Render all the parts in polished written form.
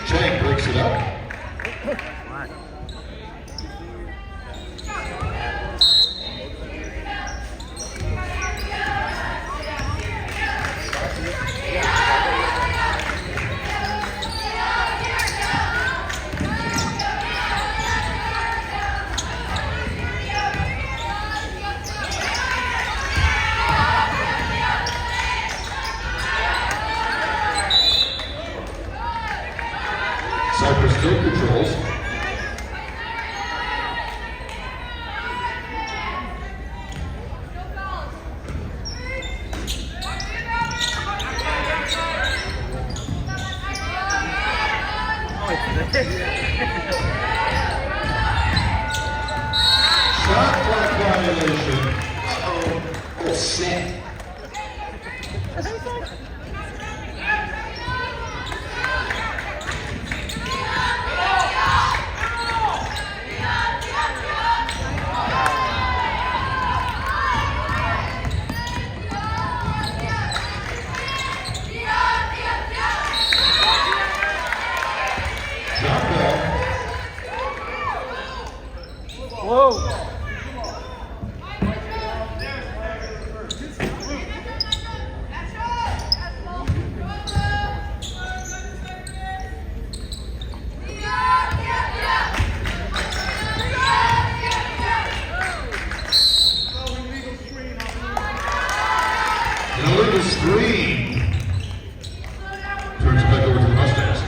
Chang breaks it up. Cypress still controls. Shot clock violation. Uh-oh. Oh, snap. Whoa! An illegal screen. Turns back over to the Mustangs.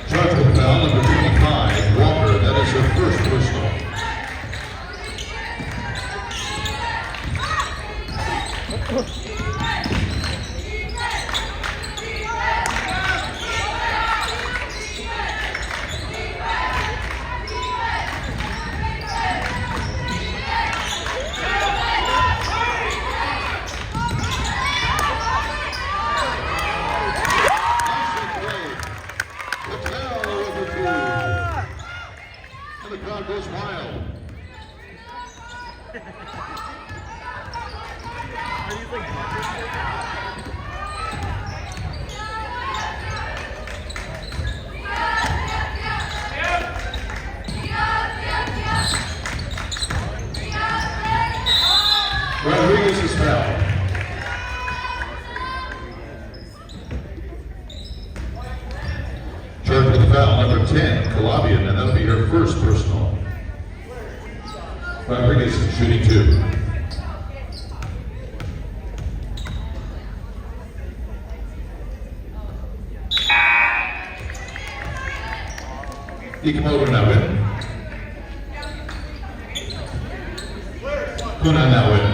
Charged with foul, number 55, Walker. That is her first personal. And the crowd goes wild. Rodriguez is fouled. Charged with the foul, number 10, Calabian, and that'll be her first personal. Rodriguez shooting 2. Ikemoto now win. Kuna now win.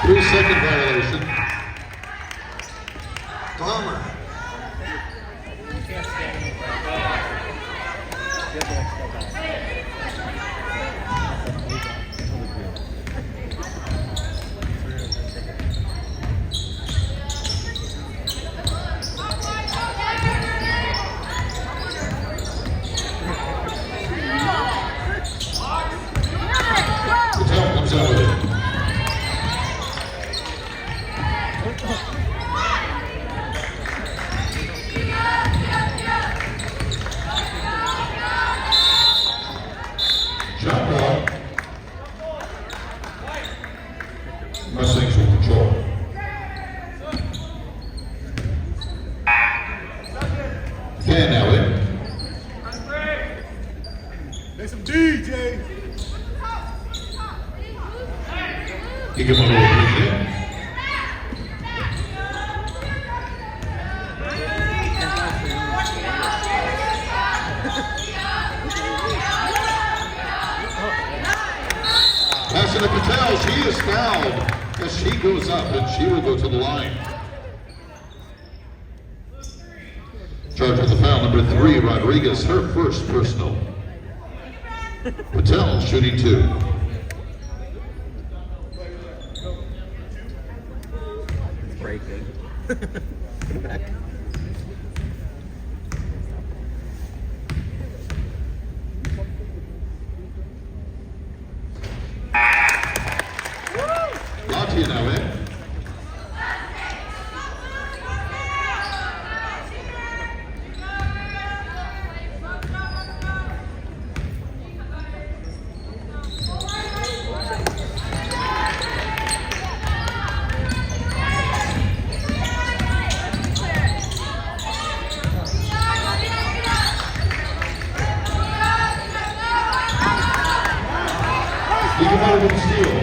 Three-second violation. Bomber. Shot ball. Mustangs will control. Fan now in. Make some DJ. Kick him a little bit in. Passing to Patel, she is fouled as she goes up and she will go to the line. Charged with the foul, number 3, Rodriguez, her first personal. Patel shooting 2. Breaking. Back. Latia now in. He came out with the steal.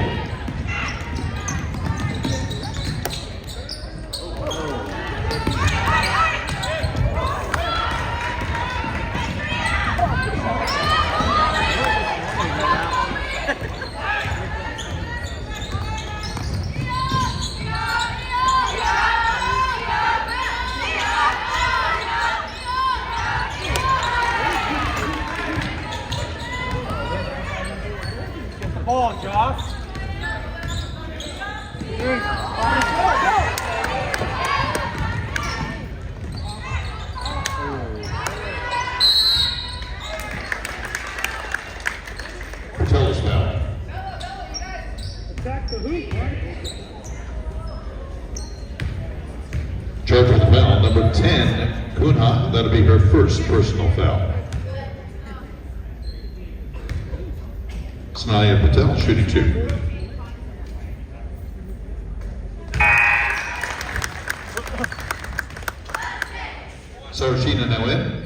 Ball, Josh. Patel is fouled. Attack the hoop, right? Charged with the foul, number 10, Kunha. That'll be her first personal foul. Sanaya Patel shooting 2. Sarashina now in.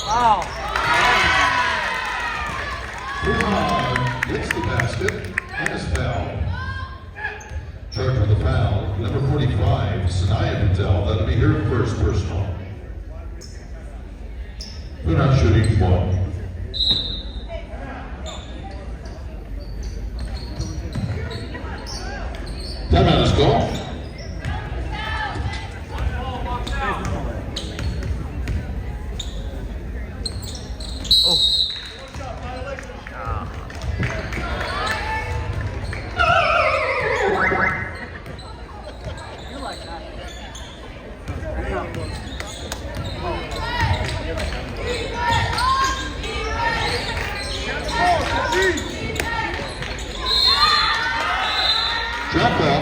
Foul. Kunha gets the basket and is fouled. Charged with the foul, number 45, Sanaya Patel. That'll be her first personal. Kunha shooting 1. Timeout is called. Drop ball.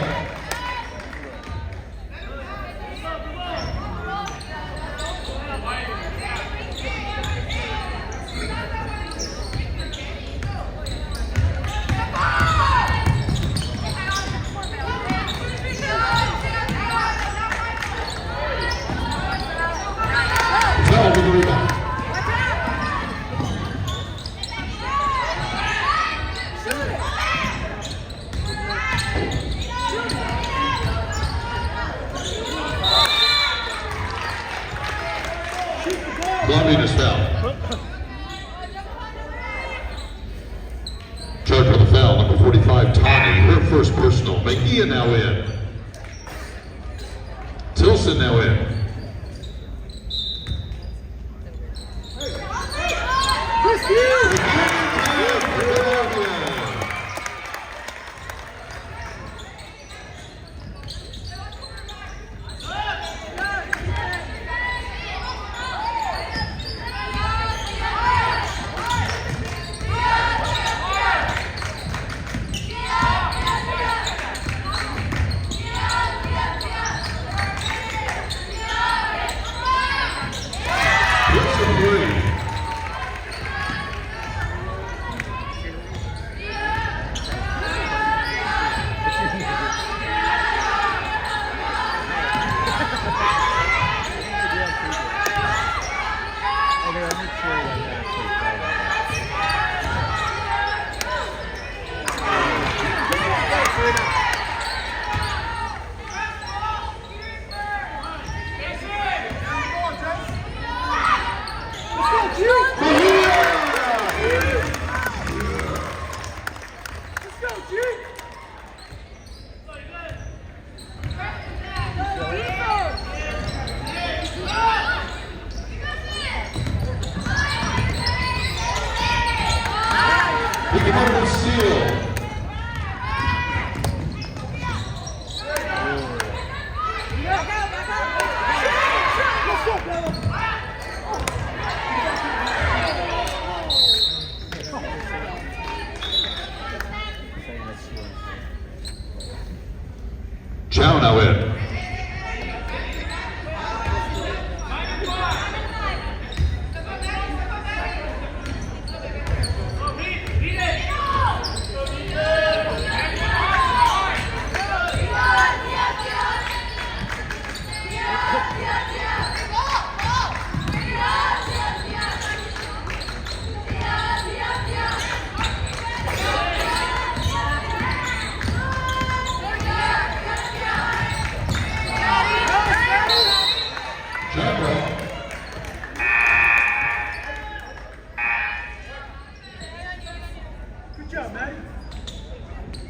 Patel with the rebound. Blondin is fouled. Charged with the foul, number 45, Tani, her first personal. Mejia now in. Tilson now in. Chow now in.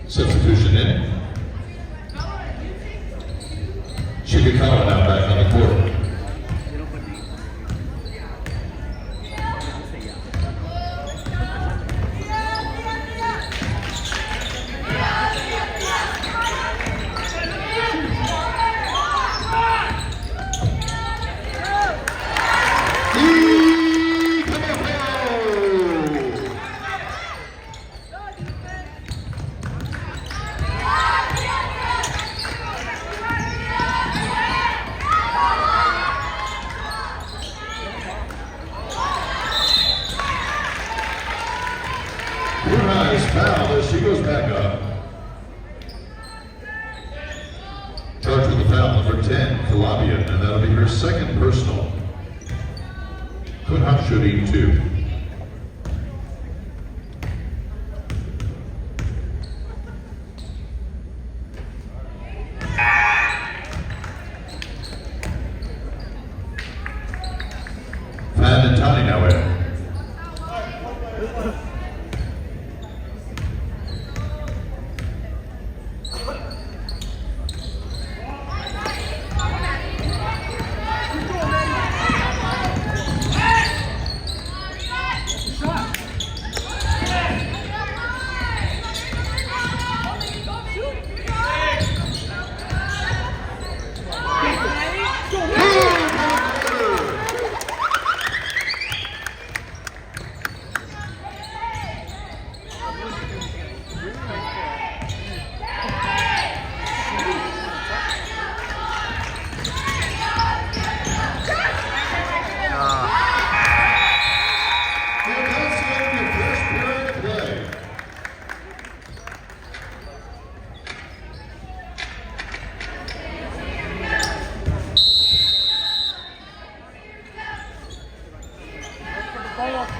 Substitution in. Shigakawa now back on the court. Foul as she goes back up. Charged with the foul, number 10, Calabian, and that'll be her second personal. Kunhak shooting 2. Fan and Tani now in.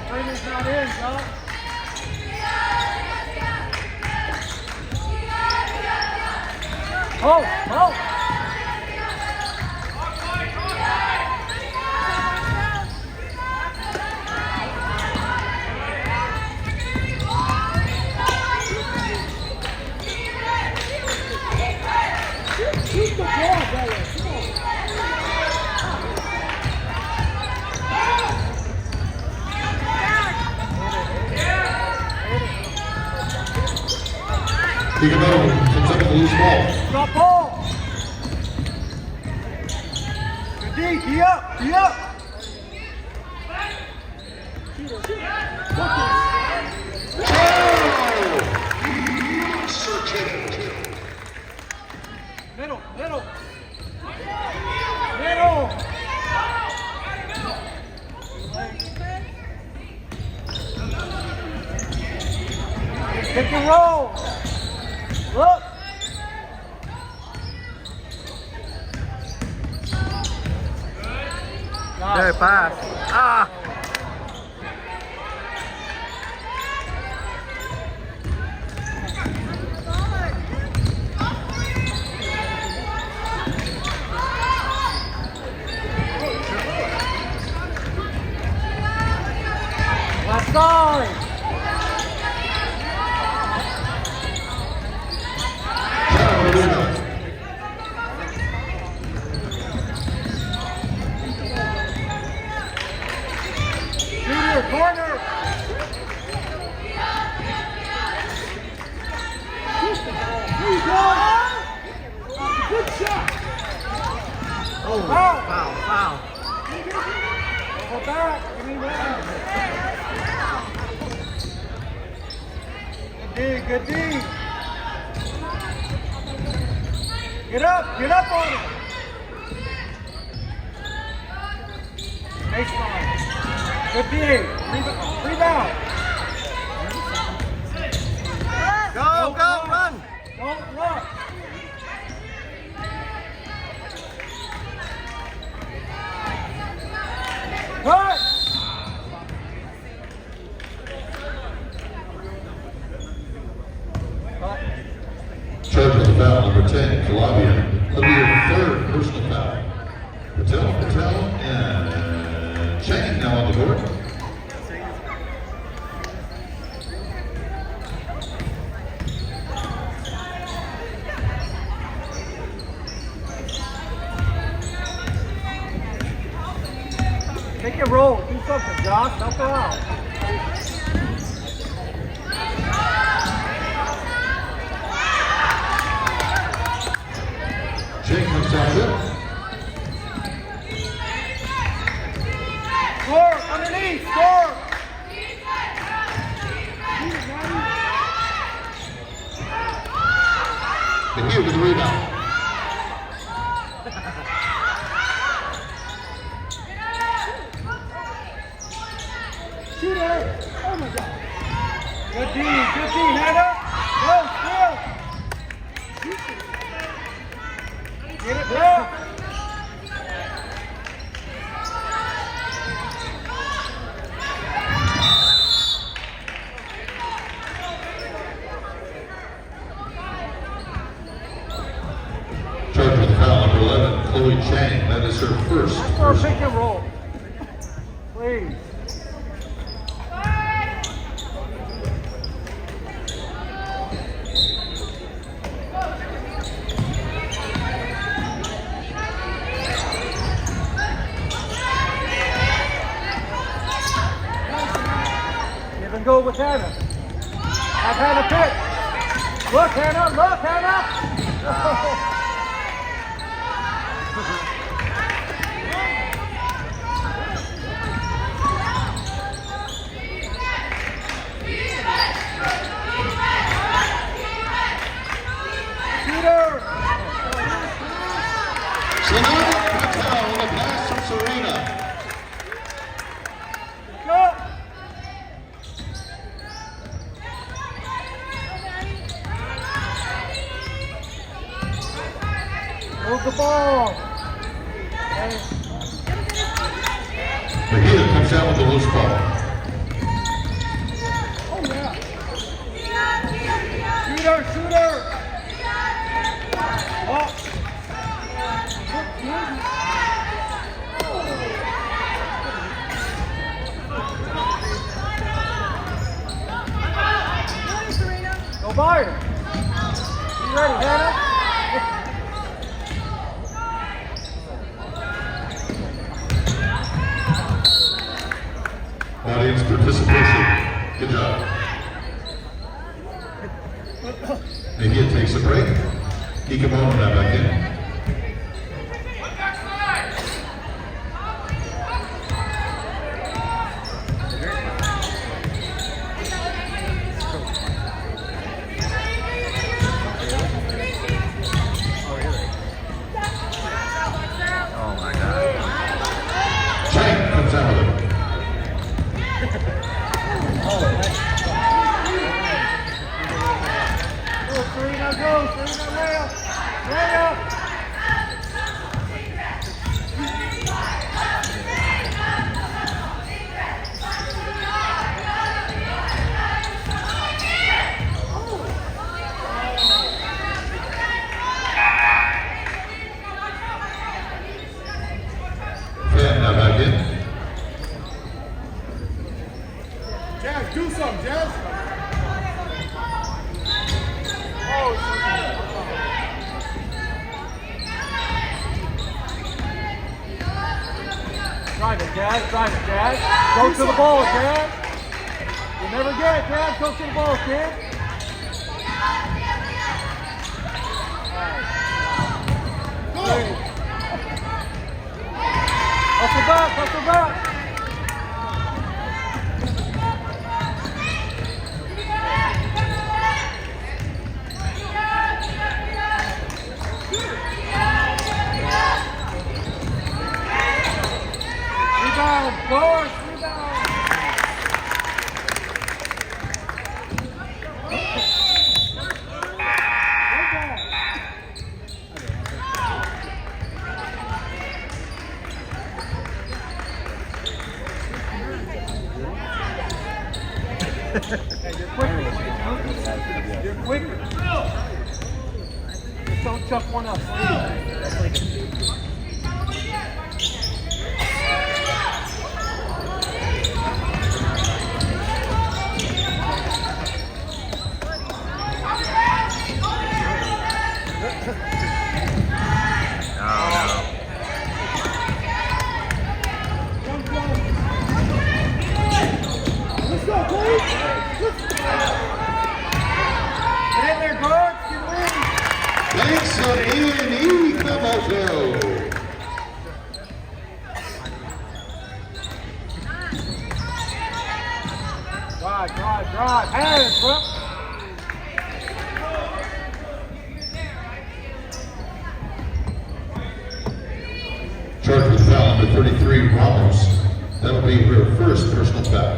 Trainer's not in, John. Oh! Shoot the ball, Bella. Come on. Gigametal comes up with a loose ball. Drop ball. Good D. D up. D up. Middle. Middle. Middle. Pick and roll. Look. Good pass. Ah! Left side. Junior, corner. There you go. Good shot. Oh, Foul. foul, foul. Go back. Give me that. Good D. Get up on it. Baseline. Good D. Rebound. Go, go, run! Don't rush. Cut. Charge with the foul, number 10, Calabian. That'll be your third personal foul. Patel, and Chang now on the board. Take it roll. Do something, Josh. Help her out. Chang comes out it. Score. Underneath. Score. And here with the rebound. Shoot her. Oh my God. Good D. Good D. Head up. Go. Still. Get it back. Charge with the foul, number 11, Chloe Chang. That is her first Or pick personal. and roll. Please. Give and go with Hannah. Have Hannah pick. Look, Hannah. Look, Hannah. Shooter. Sanaa Patel with a pass from Serena. Go. Move the ball. Okay. Mejia comes out with a loose ball. Oh yeah. Shooter, shooter. Oh. Go by her. You ready, Hannah? Audience participation. Good job. Maybe it takes a break. Ikemono now back in. Oh my God. Chang comes out with it. Go, Serena, go, Serena, layup. Layup. Fan now back in. Jazz, do something, Jazz. Drive it, Jazz. Drive it, Jazz. Go to the ball, Jazz. You never get it, Jazz. Go to the ball, kid. Go. Hustle back, hustle back. Rebound, Boris, rebound. Hey, you're quicker. You're quicker. Just don't chuck one up, please. Let's go, please. Get in there, guards. Get ready. Thanks on A&E Ikemono. Drive, drive, drive. Hands, bro. Charged with foul number 33, Ramos. That'll be her first personal foul.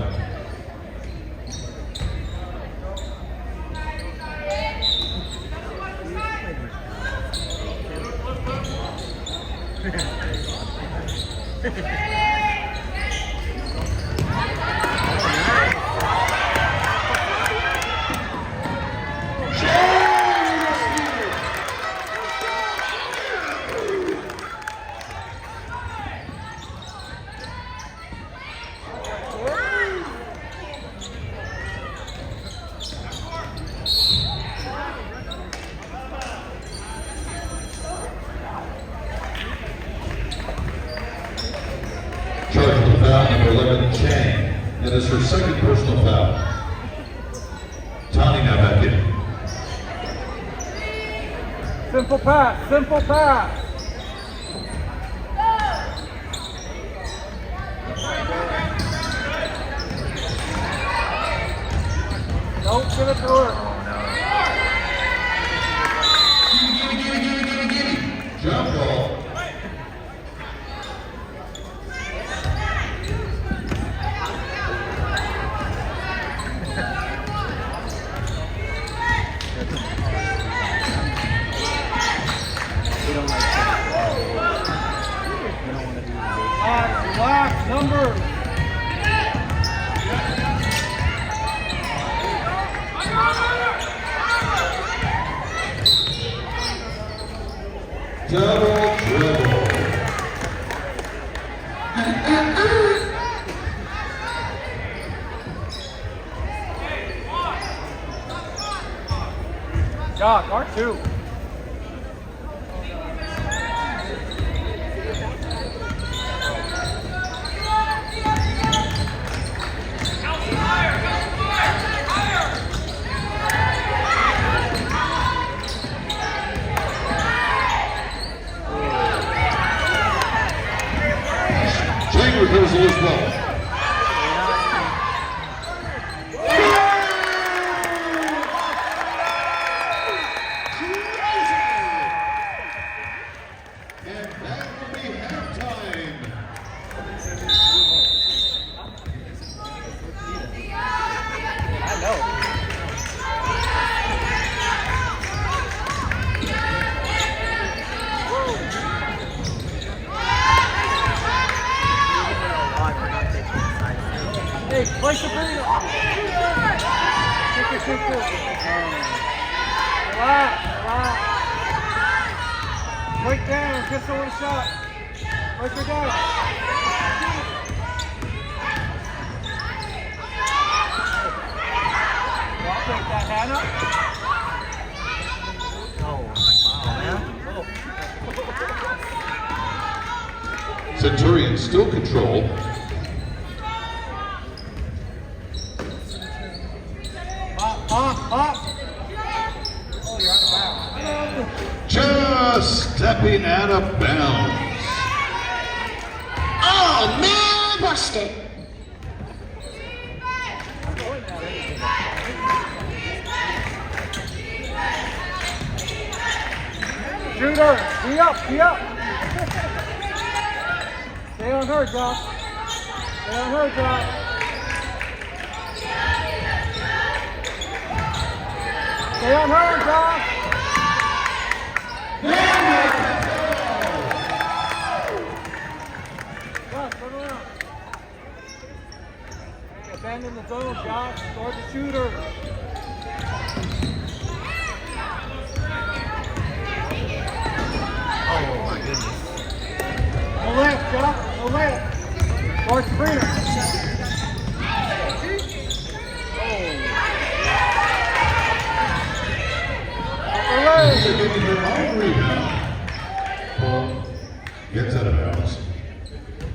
Charged with foul number 11, Chang. That is her second personal foul. Tani now back in. Simple pass, simple pass. Don't give it to her. Jump ball. Relax, numbers. Double dribble. Jock, R2. Play Sabrina. Kick it. Relax. Break down. Get someone a shot. Break her down. I'll take that, Hannah. Centurions still control. Up. Oh, you're out of bounds. Just stepping out of bounds. Oh, man, busted. Shooter, be up. Stay on her, Josh. Stay on her, Josh. Josh, turn around. Abandon the zone, Josh. Guard the shooter. Oh my goodness. No left, Josh. No left. Guard Sabrina. They're getting their own rebound. Ball gets out of bounds.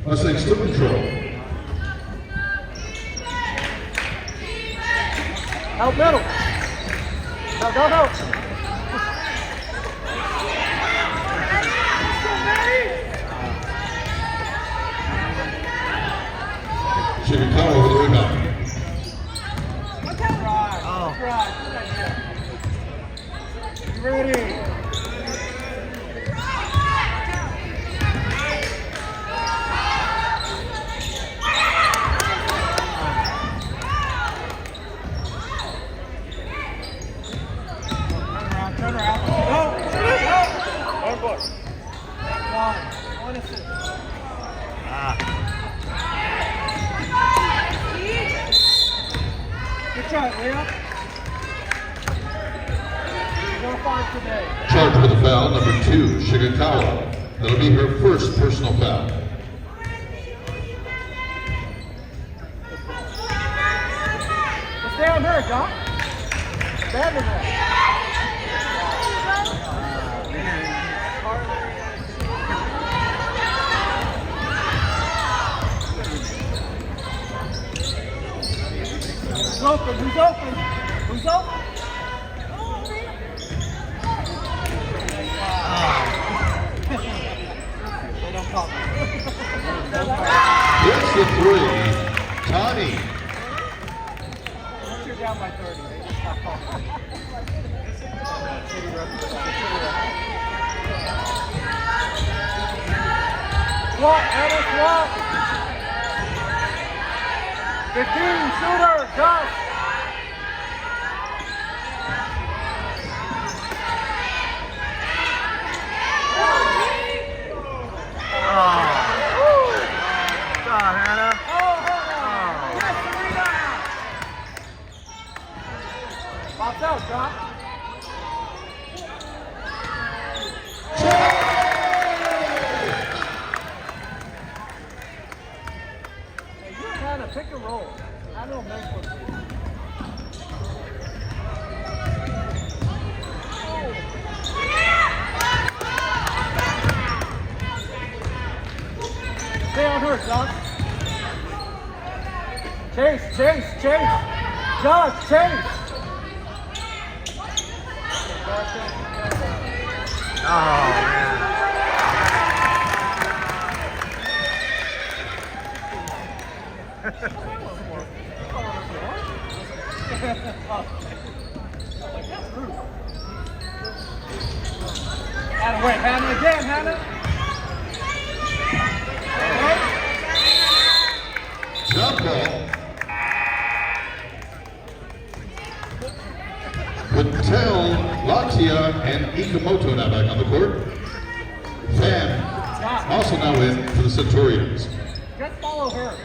Mustangs still control. Out middle. Go. Shigakawa with the rebound. Right. You ready? Turn around. Go. One book. One assist. Good shot, Leah. Go 5 today. Charged with a foul, number 2, Shigakawa. That'll be her first personal foul. Stay on her, John. Stand in there. Who's open? They don't call me. Here's the 3, Tani. Once you're down by 30, they just stop calling. City rep. Swat, Anna, swat. 15, shooter, Josh. Hannah. Yes, Serena. Box out, Josh. Hey, you kind of pick and roll. I don't make one. Stay on her, Josh. Chase. Josh, chase. Oh man. Wait, Hannah again, Hannah. Jump ball. Patel, Latia, and Ikamoto now back on the court. Fan also now in for the Centurions. Just follow her.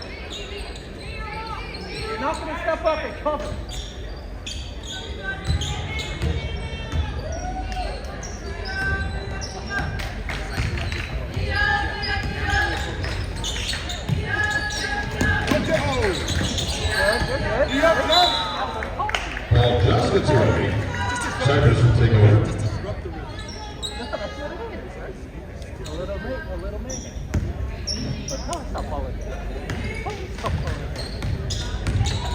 You're not going to step up and cover. Ball just gets away. Cypress will take over. A little bit. But no, stop falling. Stop falling.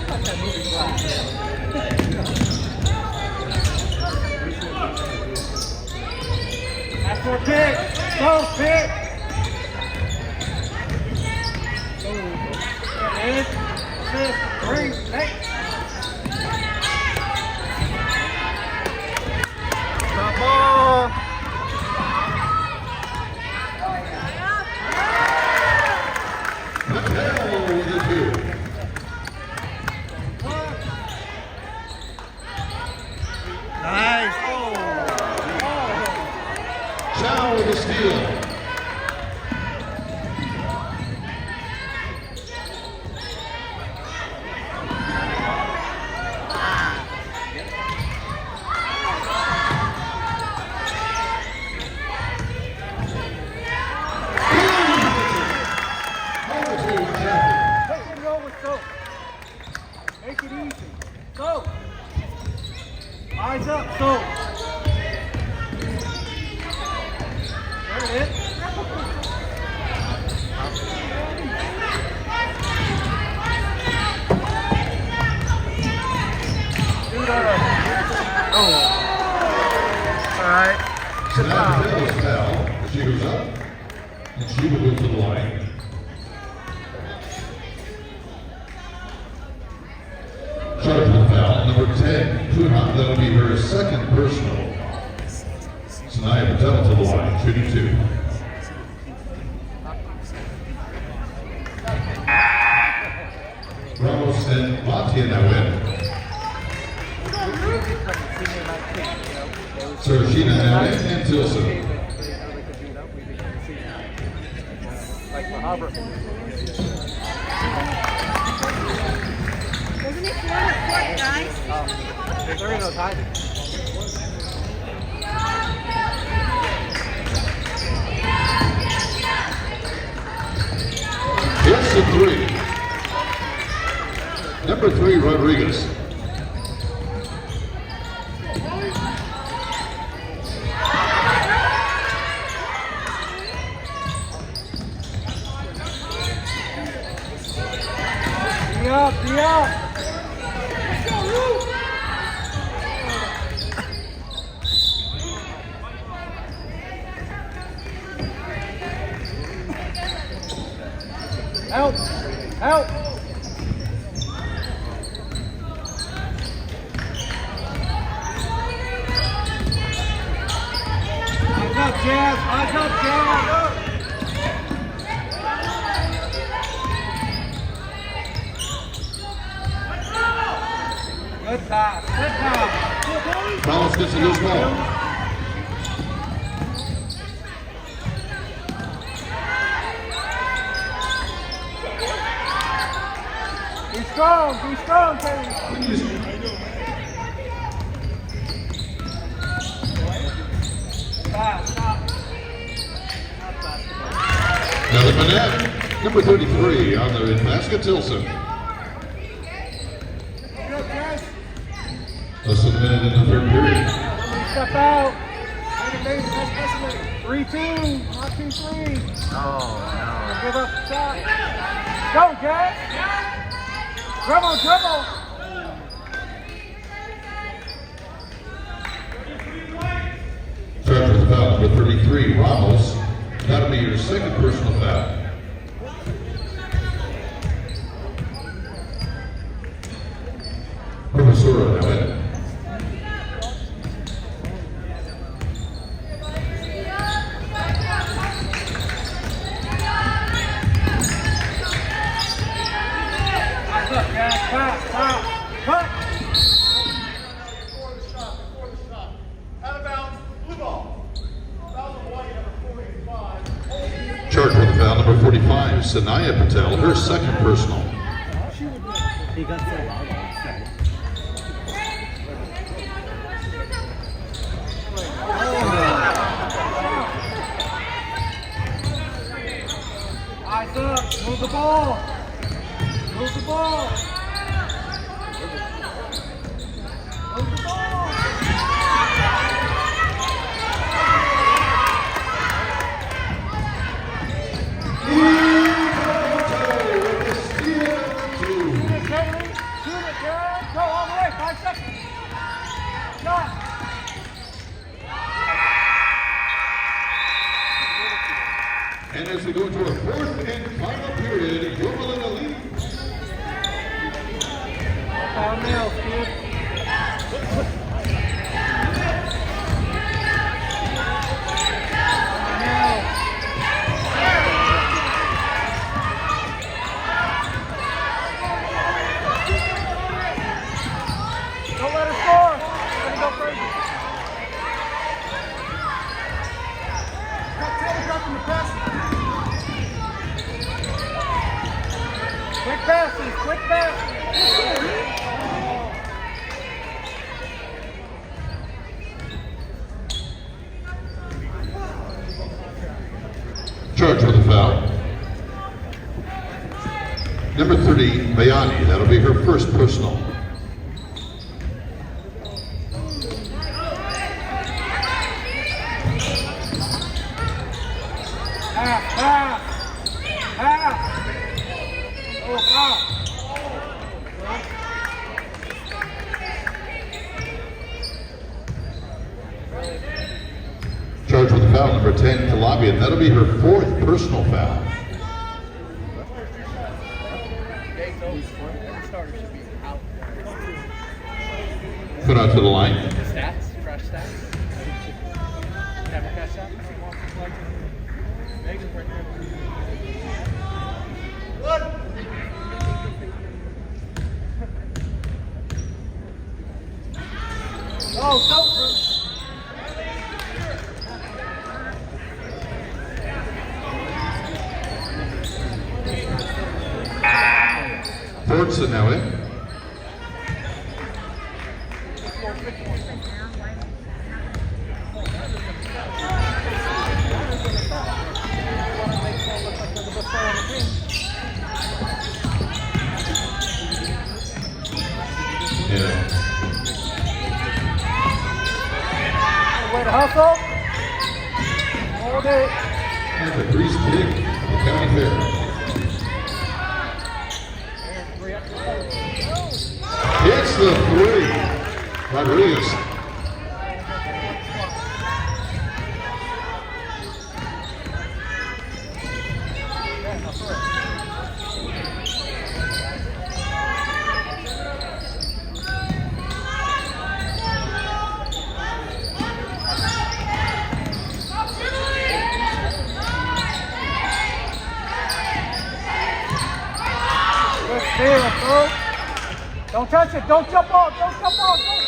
Stop that moving glass. After a pick. Go, pick. Eight, 6, 3, 8. Stop ball. Patel with the 2. Nice. Chow with the steal. Make it easy. Go. Eyes up. Go. There it is. All right. Good Sanaya foul. Patel's foul. She goes up, and she will go to the line. Charge with foul, number 10, Puna. That'll be her second personal. Sanaya Patel to the line, shooting 2. Ramos and Matia now in. Sarashina now in, and Tilson. Like the Harbor. Doesn't it feel like court, guys? There is no timing. It's a 3. Number 3, Rodriguez. Be up. Help! Help! Eyes up, Jazz! Eyes up, Jazz! Good pass, good pass. Ramos gets a loose ball. Be strong, Kenny. Stop. Another Manette. Number 33 on the basket, Tilson. Less than a minute in the third period. Step out. 3-2, not 2-3. Oh, Give up the shot. Go, Jazz. Dribble. Charged with foul number 33, Ramos. That'll be your second personal foul. Professora now in. Cut. Charged with foul number 45, Sanaya Patel, her second personal. He he got so loud outside. Eyes up, move the ball. Move the ball. Move the ball. Go all the way, 5 seconds. Shot. And as we go into our fourth and final period, Yorba lead. Foul nails, kid. Don't let her score. Let her go crazy. Got Taylor dropping the passes. Quick passes, quick passes. Charged with a foul. Number 30, Bayani. That'll be her first personal. Half. Oh, foul. Charged with a foul, number 10, Calabian. That'll be her fourth personal foul. Put out to the line. Stats, fresh stats. Never catch up. Megan's right there. Oh, Fordson now in. Yeah. way to hustle. Hold it. And the grease pig, the county fair. Hits the three. Rodriguez. There, bro. Don't touch it. Don't jump off. Don't jump off. Don't.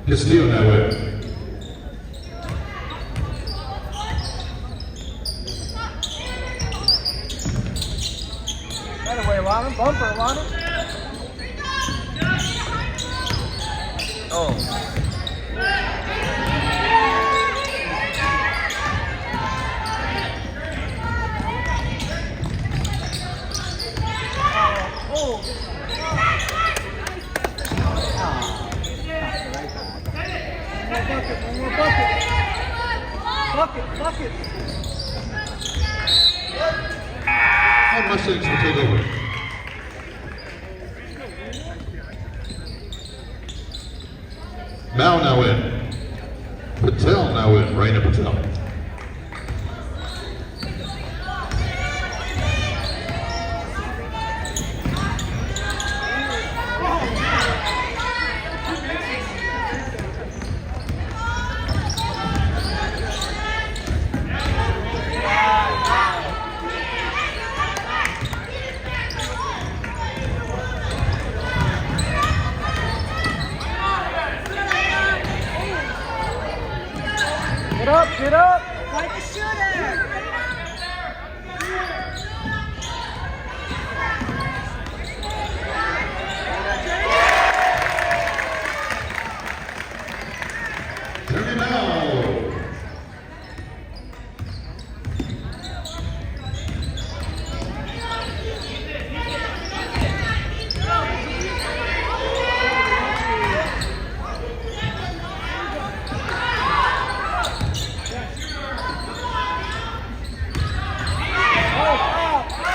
Castillo now in. That way, Lana. Bumper, Lana. Oh. Oh. One more bucket. Bucket. And Mustangs will take over. Mao now in. Patel now in. Raina Patel. Get up. Like a shooter. Jeremy Bell.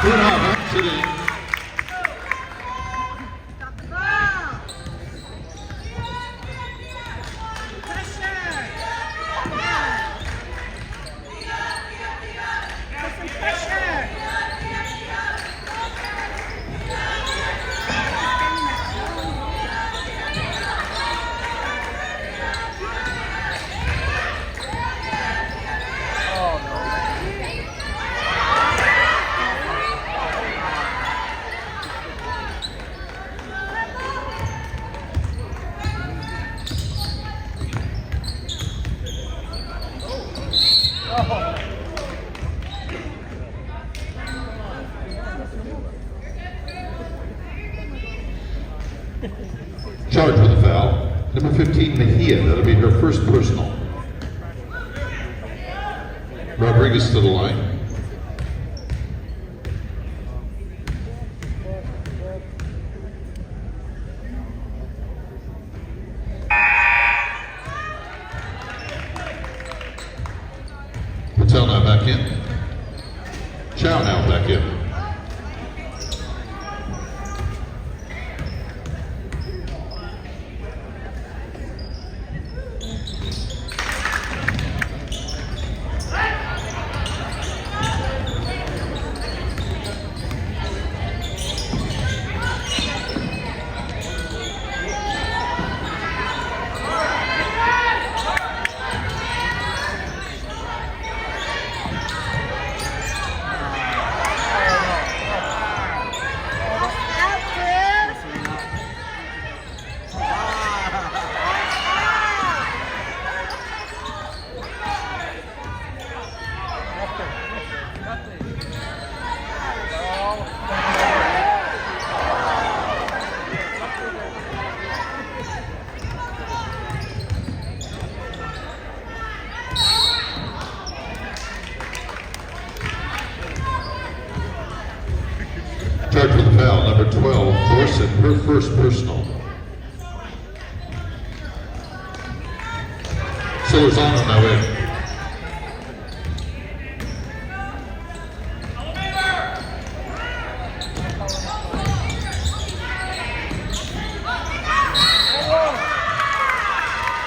Good on, sitting. Stop the ball. Pressure. Put some pressure. Charged with a foul. Number 15, Mejia. That'll be her first personal. Rodriguez to the line. Patel now back in. Chow now back in. Charged with a foul, number 12, Thorson, her first personal. Solorzano now in.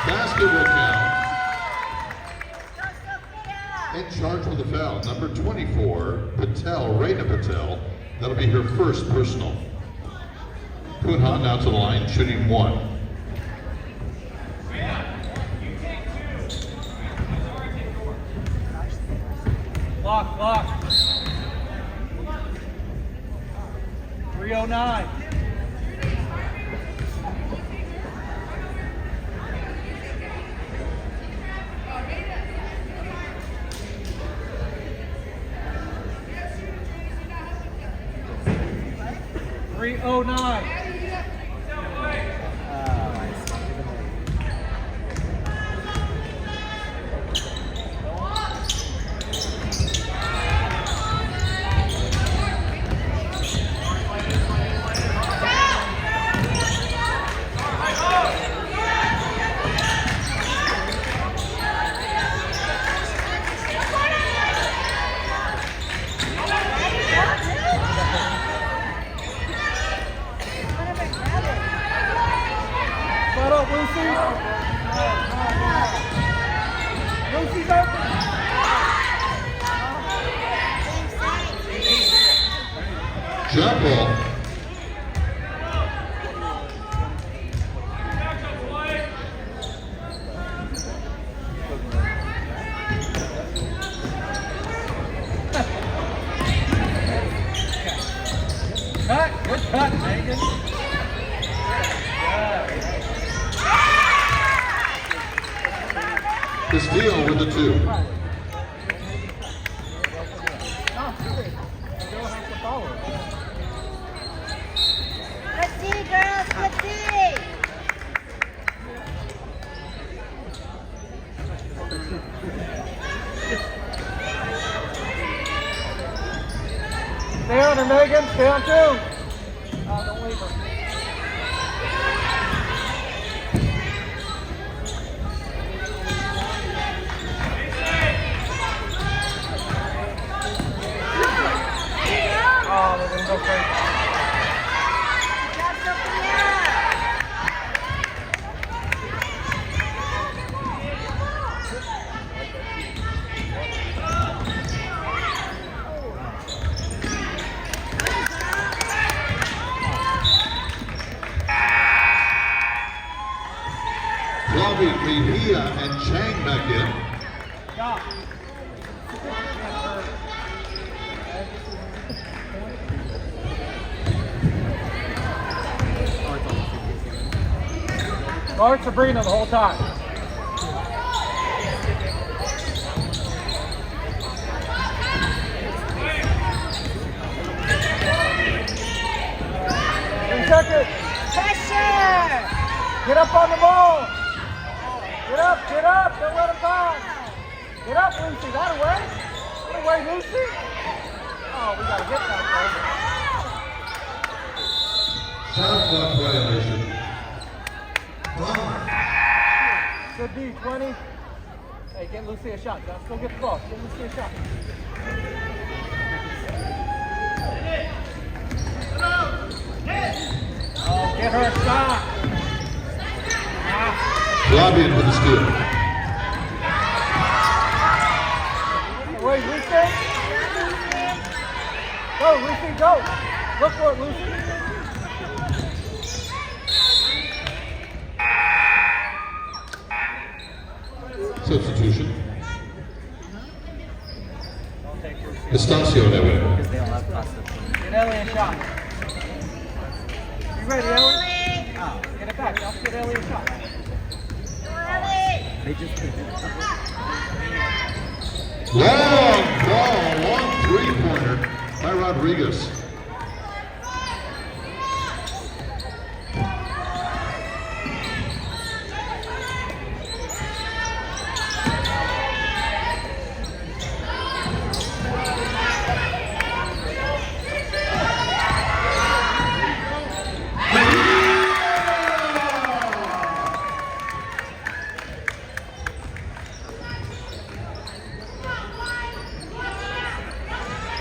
Basket will count. And charged with a foul, number 24, Patel, Reina Patel. That'll be her first personal. Punhan now to the line, shooting 1. Block. 309. Shut up, Lucy. Lucy's open. Jump ball. Cut. Good cut, Megan. Castillo with the 2. No, seriously. They'll have to follow it. Let's see, girls. Let's see. Stay on her, Megan. Stay on 2. Oh, don't leave her. Oh, they're going to go crazy. Got Sophia. Robbie, Mejia, and Chang back in. Stop. Guard Sabrina the whole time. Seconds. Pressure. Get up on the ball. Get up, don't let him bounce. Get up, Lucy, that away. That away, Lucy. Oh, we gotta get that Shot clock violation. Good D, 20. Hey, get Lucy a shot. Let's go get the ball. Get Lucy a shot. Oh, get her a shot. Flavian with the steal. Wait, Lucy. Go, Lucy, go. Look for it, Lucy. Substitution. Estacio that way. Get Ellie a shot. You ready, Ellie? Get it back. Let's get Ellie a shot. Long ball, long three-pointer by Rodriguez.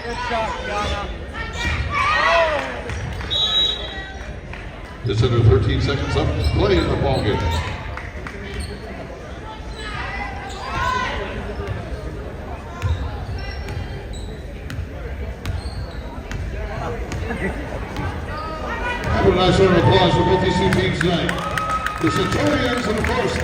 Good shot, Gianna. Just under 13 seconds left to play in the ball game. Have a nice round of applause for both these two teams tonight. The Centurions and, of course,